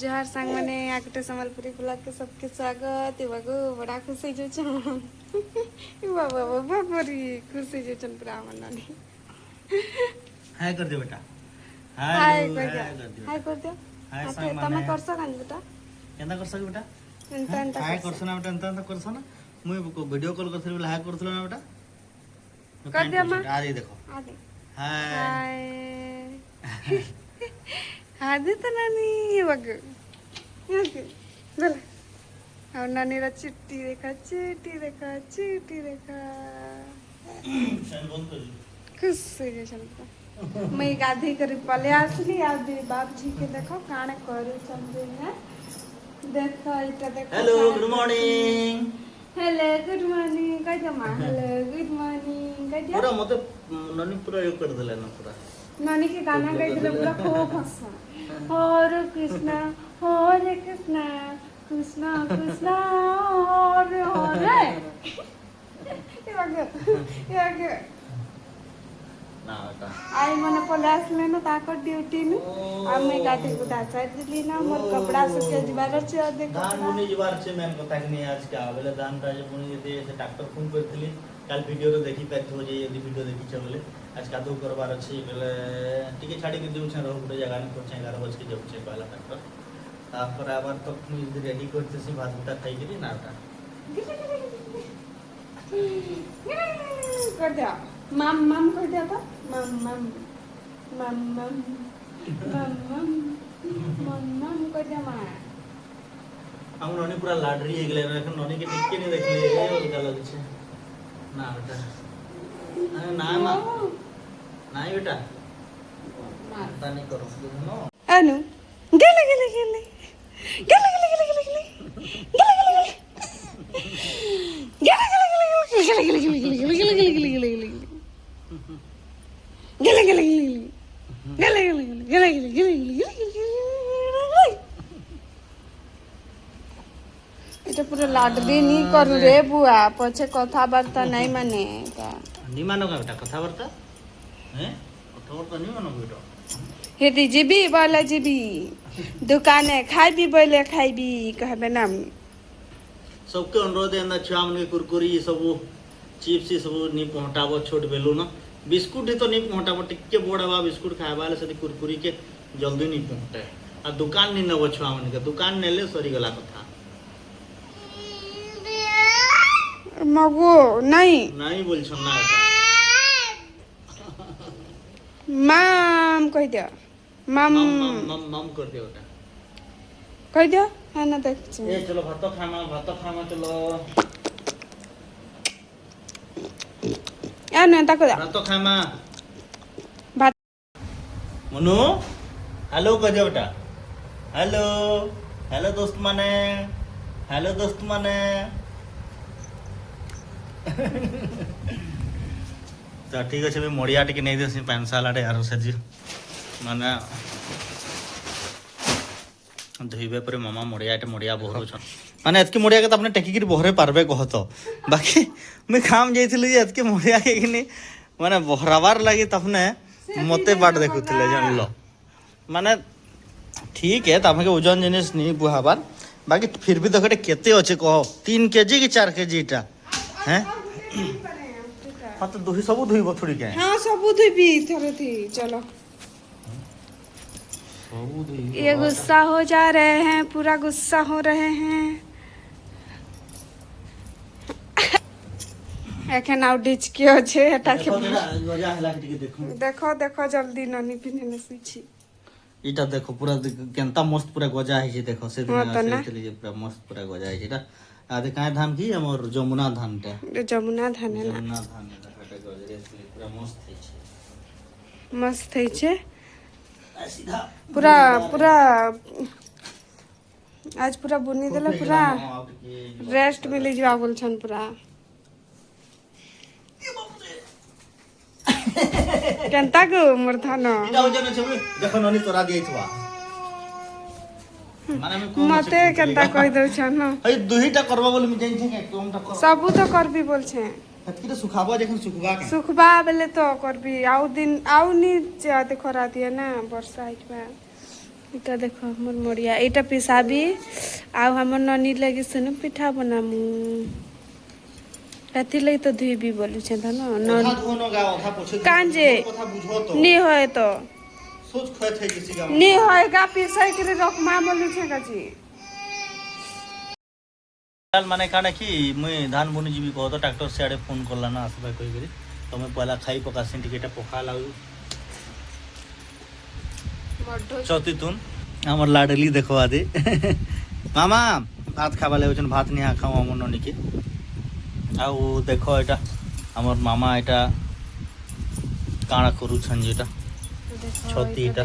जोहार सांग मैंने आगटे संबलपुरी ब्लॉग के सबके स्वागत इवागो बड़ा खुश हो छन इवा बाबा बाबरी खुश हो छन पूरा मननी हाय कर दे बेटा हाय हेलो कर हाय दिया कर दे हाय कर दिया हाय हाथे सांग तमे माने करसो कान बेटा केंदा करसो बेटा एंता एंता हाय करसो ना बेटा एंता करसो ना मुई वीडियो कॉल करथि बोले हाय करथलो ना बेटा कर दिया मां आ देखो आ दे हाय हाय हादे तो नानी इवागो इवागो बोला और नानी रा चिट्टी देखा सन बंद कर खुश हो छन पूरा मैं गाधी कर पले आसली आ दे बाप जी के देखो काने करू समझे ना देखो इटा देखो hello good morning hello good morning कह जमा हेलो गुड मॉर्निंग कह जा पूरा मते ननी पूरा यो कर देले ना पूरा नानी के गाना गाई दिले पूरा खूब हंसा हरे कृष्णा कृष्णा कृष्णा हरे हरे इवागे ना बेटा आई मने पले आसले ना ताकर ड्यूटी नु आ मैं गाती गुदा साइड दिली ना मोर कपड़ा सुके जिबार छ देखो धान बुनी जिबार छे मैम कथा कि नहीं आज का बेले धान का जे बुनी दे से ट्रैक्टर फोन करथली काल वीडियो रे देखि पाथो जे यदि वीडियो देखि छ बोले आज कादो करबार अछि बेले टिके छाडी के देउ छ रहो गुटे जगह ने पर छ 11 बजे के जाउ छ पहला ट्रैक्टर तापर आबार तक मुई रेडी करते से भात उठा खाई के नाटा कर दिया मम मम कर दिया था मम मम मम मम मम मम मम मम कर दिया मां हम ननी पूरा लाडरी हे गेले एखन ननी के टिके नहीं देखले अलगा लग छे ना बेटा ना मां नहीं बेटा मारता नहीं करो नो अनु गले गले गले गले गले गले गले गले गले गले गले এটা পুরো লাডলি নি করু রে বুয়া পছে কথাবার্তা নাই মানে তা नी मानो का बेटा कथा वार्ता हैं कथा वार्ता नहीं मानो बेटा हेती जीबी बोले जीबी दुकाने खाइबी बोले खाइबी कहबे ना सबके अनुरोध है ना चाम ने कुरकुरी सब चिप्स सब नी पहुंचाबो छोट बेलू ना बिस्कुट ही तो नहीं पहुंचाबो टिके बोड़वा बिस्कुट खाएबाले से कुरकुरी के जल्दी नहीं पहुंचे आ दुकान नहीं नबो छुआ मन के दुकान नेले सरी गला कथा मगो नहीं नहीं बोल छ ना बेटा माम कह दिया माम मम मम मम मम कर दे बेटा कह दिया है ना देख ए चलो भात खामा चलो या ना तक दा भात खामा भात मनु हेलो कह दे बेटा हेलो हेलो दोस्त माने तो ठीक अच्छे मड़िया टी नहीं देसी पैन सालाटे यार से माने धोइबे पर मामा मड़िया बहुत छन माने एतके मड़िया के तो अपने टेकी कर बहरे पारबे कह तो बाकी मैं काम जाइथिलि जे एतके मड़िया के कि माने बहराबार लगी तपने मते बाट देखुथिले जानलो माने ठीक है तमके ओजन जिनिस नहीं बुहाबार बाकी फिर भी देखो केते अच्छे कह 3 केजी कि 4 केजी टा हैं हाँ तो दुही सब धुइब थोड़ी के हाँ सब धुबी थोड़ी थी चलो ये गुस्सा हो जा रहे हैं पूरा गुस्सा हो रहे हैं एखन आउ डिच के আছে এটাকে गजा हला के देखो देखो देखो जल्दी ननी पिने सीछी इटा देखो पूरा केंता मस्त पूरा गजा है देखो से हाँ तो ना। चली पूरा मस्त पूरा गजा है इटा आदे काय धान की हमर जमुना धान टा जमुना धान है ना जमुना धान हटे गजरे पूरा मस्त है मस्त है छे सीधा पूरा पूरा आज पूरा बुनी देला पूरा रेस्ट मिली जवा बोल छन पूरा केंता गो मोर धान इटा हो जने छबे देखो ननी तोरा दियथवा माने में कोन मते केंता कहि दउ छन हई दुहीटा करबा बोले मी जानि छै कोनटा कर सबू तो करबी बोल छे हतकी सुखाबो जखन सुखबा के सुखबा बेले तो करबी आउ दिन आउ नी जाते खरा दिए ना वर्षा आइबा এটা দেখো আমার মরিয়া এটা পিসাবি ଆଉ আমার ননি লাগি সুন পিঠা বনামু রাতি লাগি তো ধুইবি বলুছে না অধা ধোনো গা অধা পছে কাঞ্জে কথা বুঝো তো নি হয় তো সোচ খয় থাই গেছি গা নি হয় গা পিসাই করে রকমা বলুছে কাজি মানে কানা কি মুই ধান বুনি ଯିବି কহ তো ট্রাক্টর সিଆଡେ ফোন করলা না আসবা কই করি তুমি পয়লা খাই পকাসিন টিকে এটা পকা লাগু চতি তুন আমার লাডলি দেখো আদে মামা ভাত খাবা লাগছেন ভাত নিয়া খাও আমার ননিকে আউ দেখো এটা আমার মামা এটা কাଣା করুছন যেটা ছতি এটা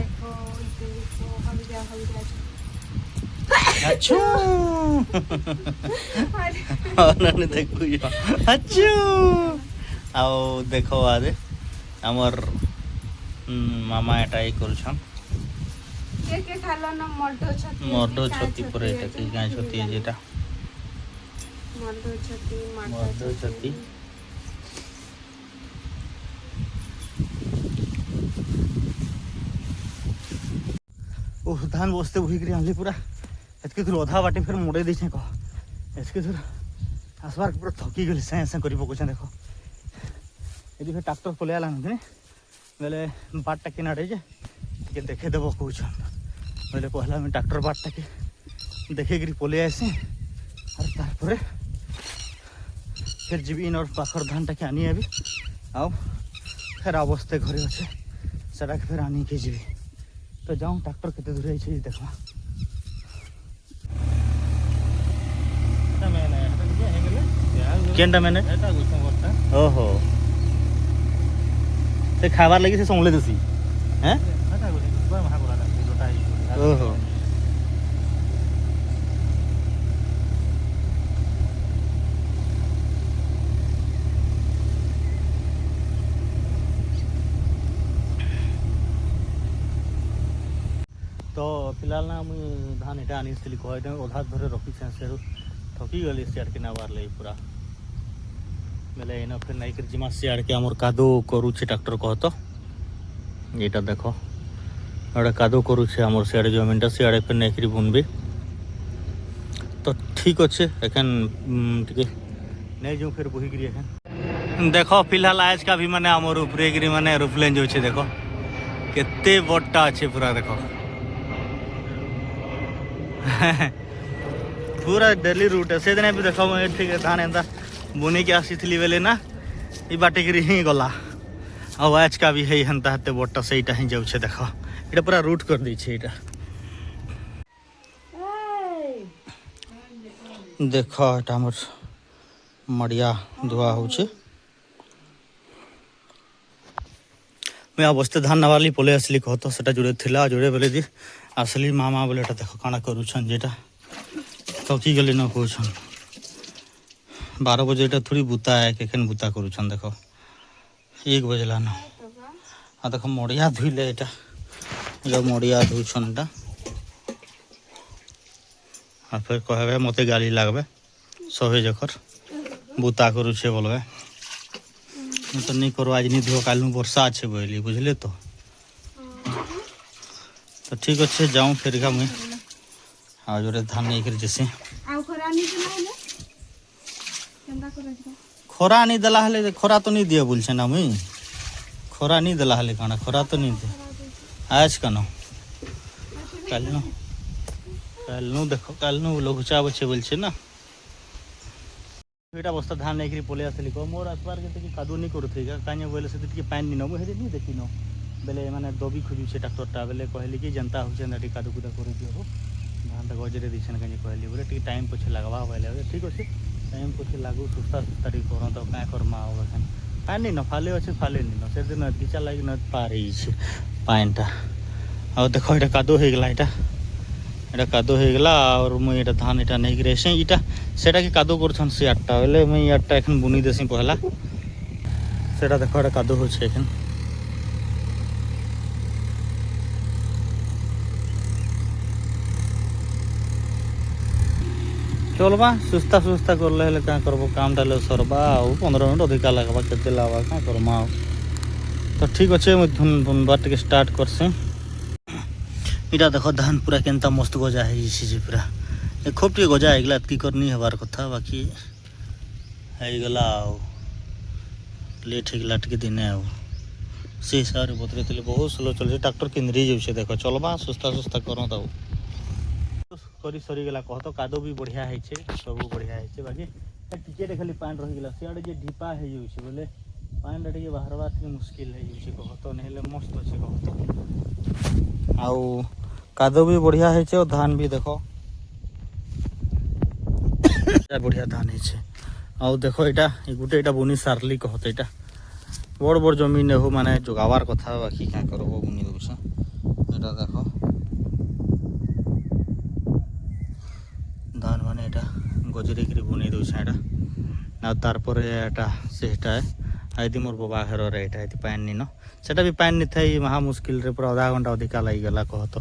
আচ্ছা ননি দেখু আচ্ছা আউ দেখো আদে আমার মামা এটা এই করছন কে খালো না মড্ডো ছতি পরে এটা কি গাঁ ছতি যেটা মড্ডো ছতি ও ধান বসতে বহি করে আনলি পুরা এতকে দূর অধা বাটে ফের মোড়ে দিছে কহ এতকে দূর আসবার পুরা থকি গলি সাঁ সাঁ করি পকুছেন দেখো এদি ফের ট্রাক্টর পলে আলা না বেলে বাটটা কিনারে যে টিকে দেখে দেব কହୁছন বেলে পহলা আমি ট্রাক্টর বাটটাকে দেখে গিরি পলে আসি আর তারপরে ফের যাবি ইনর পাখর ধানটাকে আনি আবি আও ফের অবস্থায় ঘরে আছে সেটাকে ফের আনিকে যাবি তো যাও ট্রাক্টর কেতে দূরে আছে দেখো কেনটা মানে ওহো সে খাবার লাগি সে সমলে দেছি হ্যাঁ ওহো তো फिलहाल ना मुई धान एटा आनिसली कहते अधा धरे रखी से थकी गली सियाड़ के नाबार ले पूरा बेले एना फिर नाई कर जिमा सियाड़ के हमर कादो करूछे ट्रैक्टर कहतो एटा देखो एटा कादो करूछे हमर सियाड़ जमीनटा सियाड़े फिर नाई करी बुनबे तो ठीक अच्छे एखन टिके नहीं जो फिर बही गिरी एखन देखो फिलहाल आज का भी माने हमर ऊपरे गिरी माने एरोप्लेन जो छे देखो केते बड़टा আছে पूरा देखो पूरा डेली रूट है से दिन भी देखो मैं ठीक धान एंता बुनी के आसी बेले ना ये बाटे गिरी ही गला ଆଉ आज का भी है हेन्ता हेते बड़टा सेटा ही जाउ छे देखो एटा पूरा रूट कर दी छे एटा देखो एटा हमर मड़िया धुआ हो छे मैं अवस्था धान नवाली पले असली कहतो सेटा जुड़े थिला जुड़े बोले दी असली मामा बोले एटा देखो काना करूछन जेटा थकी गली न कहछन 12 बजे एटा थोड़ी बुता है केखन बुता करूछन देखो 1 बजला न आ देखो मड़िया धुइले एटा जो मड़िया धुछन एटा आ फिर कहबे मते गाली लागबे सहे जकर बुता करूछे बोलबे तो नहीं करो आज नहीं धो काल वर्षा अच्छे बोली बुझले तो ठीक अच्छे जाऊँ फिर का मुई आज धान नहीं कर जैसे खरा नहीं दला हले खरा तो नहीं दिया बोल ना मुई खरा नहीं दला हले खाना खरा तो नहीं दे आज का नो कल नो देखो कल नो लघुचा बच्चे बोल ना एटा बस्ता धान नहीं करी पले आसली को मोर आसबार के कि कादू नहीं करूथि का काने बोले से कि पानी नहीं नो हेदे नहीं देखिनो बेले माने दबी खुजु छे ट्रैक्टरटा बेले कहली कि जनता हो छे नडी कादू कुदा करू दियो धान त गजरे दिछन काने कहली बोले टी टाइम पछे लगवा बोले ठीक अछि टाइम पछे लागू सुस्ता सुस्तारी करो तो का करमा हो एखन पानी न फाले अछि फाले नहीं न से दिन दिचा लागि न पारी छे पाइनटा आ देखो एटा कादू हे गेला एटा कादो हो गला और मुई एटा धान एटा नहीं गिरे से इटा सेटा के कादो करछन से आटटा बेले मुई आटटा एखन बुनी देसी पहला सेटा देखो एटा कादो हो छे एखन चलबा सुस्ता सुस्ता करले हेले का करबो काम डाले सरबा आ 15 मिनट अधिका लागबा केते लावा का करमा तो ठीक अच्छे मुई धुन बुनबा टिके स्टार्ट करसे इटा देख धान पूरा केनता मस्त गजा है पूरा ए खूब टे गजा होगला एतकी कर नहीं हबार कथा बाकी होगला लेट होगला टे दिने आ से हिसाब से बतरे बहुत स्लो चलছে ट्रैक्टर केन्द्री जाऊे देख चलवा सुस्ता सुस्ता कर करी सरीगला कह तो कादो भी बढ़िया है सब बढ़िया है बाकी टिके खाली पानी रहीगला सियाड़े जे ढीपा हो जाऊे बोले पानी टे बाहरवा मुस्किल है कह तो नहीं मस्त अच्छे कह तो आउ कादो भी बढ़िया है और धान भी देख बढ़िया धान है आउ देख यहाँ गोटे यहाँ बुनी सारली कह तो यहाँ बड़ बड़ जमीन हो माने जोगावार कथा बाकी क्या कर बुनी दूसरा यहाँ देख धान माने यहाँ गजरे बुनी दूसरा यहाँ तारपर सेटा आदि मोर बाबा घर यहाँ पानी नीन सेटा भी पानी नहीं था महा मुस्किल रे पूरा आधा घंटा अधिका लगिगला कह तो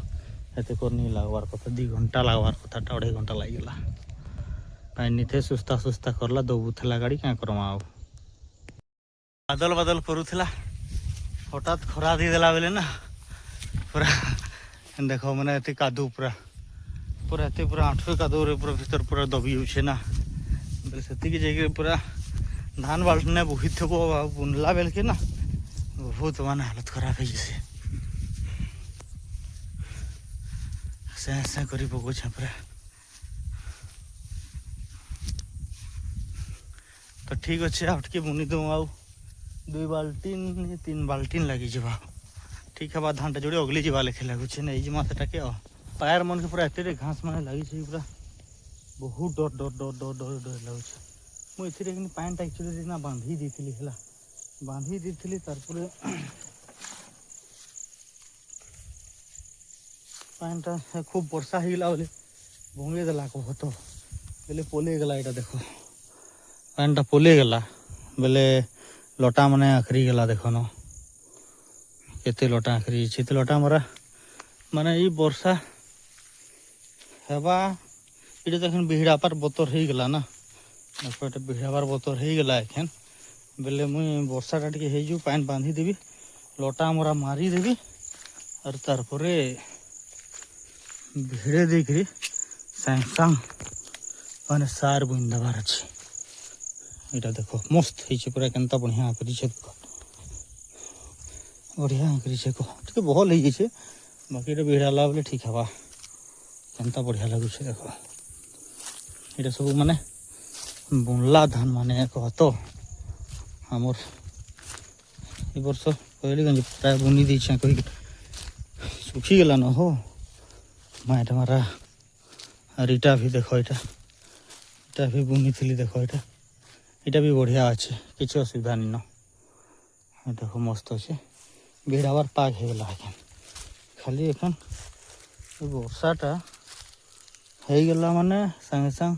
एत कर नहीं लगवार कथा 2 घंटा लगवार कथा 2.5 घंटा लगिगला पानी नहीं थे सुस्ता सुस्ता करला दबुला गाड़ी क्या करमा आ बादल बादल करूला हठात खरा देदेला बेले ना पूरा देख मैंने एत कादू पूरा पूरा एत पूरा आंठुए कादू पूरा भीतर पूरा दबी जाऊे ना बोले से जाइए पूरा धान बाल्टने बही थो बुनला बेल के ना बहुत माने हालत खराब है जैसे ऐसा कर पकड़ पूरा तो ठीक अच्छे आटके बुनी दो आउ 2 बाल्टीन 3 बाल्टीन लगी जा ठीक है धान टा जोड़े अगली जावा लेखे लगुचे ना ये मत टाके पायर मन के पूरा एते घास माने लगी पूरा बहुत डर डर डर डर डर डर लगुचे मुझे पैंटा एक्चुअली ना बांधी दी है बांधी दी तारपर पैंटा खूब वर्षा होगला बोले भंगे देला कह तो बोले पोले गला यहाँ देख पैंटा पोले गला बोले लटा माने आखरी गला देख न केते लटा आखरी तो लटा मरा माने ये वर्षा हेबा ये देख बिहड़ा पर बतर हो गला ना बिहड़ाबार बतर हो गला एखन बोले मुई वर्षा टा टे हो पानी बांधी देवी लटा मरा मारी देवी और तारपर भिड़े देकर सांग सांग माने सार बुन देवार अच्छे यहाँ देख मस्त है पूरा केनता बढ़िया कर बढ़िया कर भल हो बाकी भिड़ाला बोले ठीक हवा केनता बढ़िया लगुच देख ये सब माने बुनला धान माने कह तो आमर ए वर्ष कहली प्राय बुनी दी कह सुखी गला न हो माटा मारा और इटा भी देख इटा भी बुनी थी देख इटा भी बढ़िया अच्छे किसी असुविधा नहीं न देख मस्त अच्छे भिड़ाबार पाग होगला खाली एखन वर्षाटा होगला माने सांगे सांग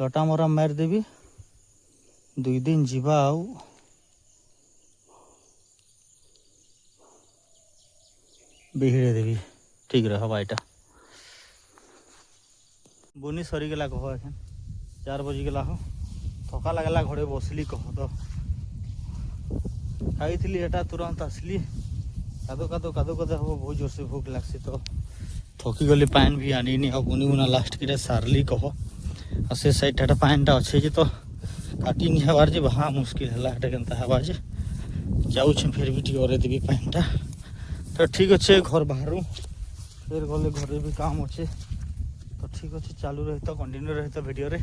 लटा मरा मार देवी 2 दिन जीवा आउ बिहिड़े देवी ठीक रहा हवा बुनी सरीगला कह एखन 4 बजिगला हो थका लगला घरे बसली कह तो खाई एटा तुरंत आसली कादो कादो कादो कादो हम बहुत जोर से भूख लगसी तो थकी गली पानी भी आनी नहीं और बुनी बुना लास्ट की सारली कह और से साइड टा पानीटा अच्छे जे तो काटी नहीं हबार जे हाँ मुस्किल है केनता हवा जे जाऊँ फिर भी टे देवी पानीटा तो ठीक अच्छे घर बाहर फिर गले घरे भी काम अच्छे तो ठीक अच्छे चालू रही तो कंटिन्यू रही तो वीडियो रे।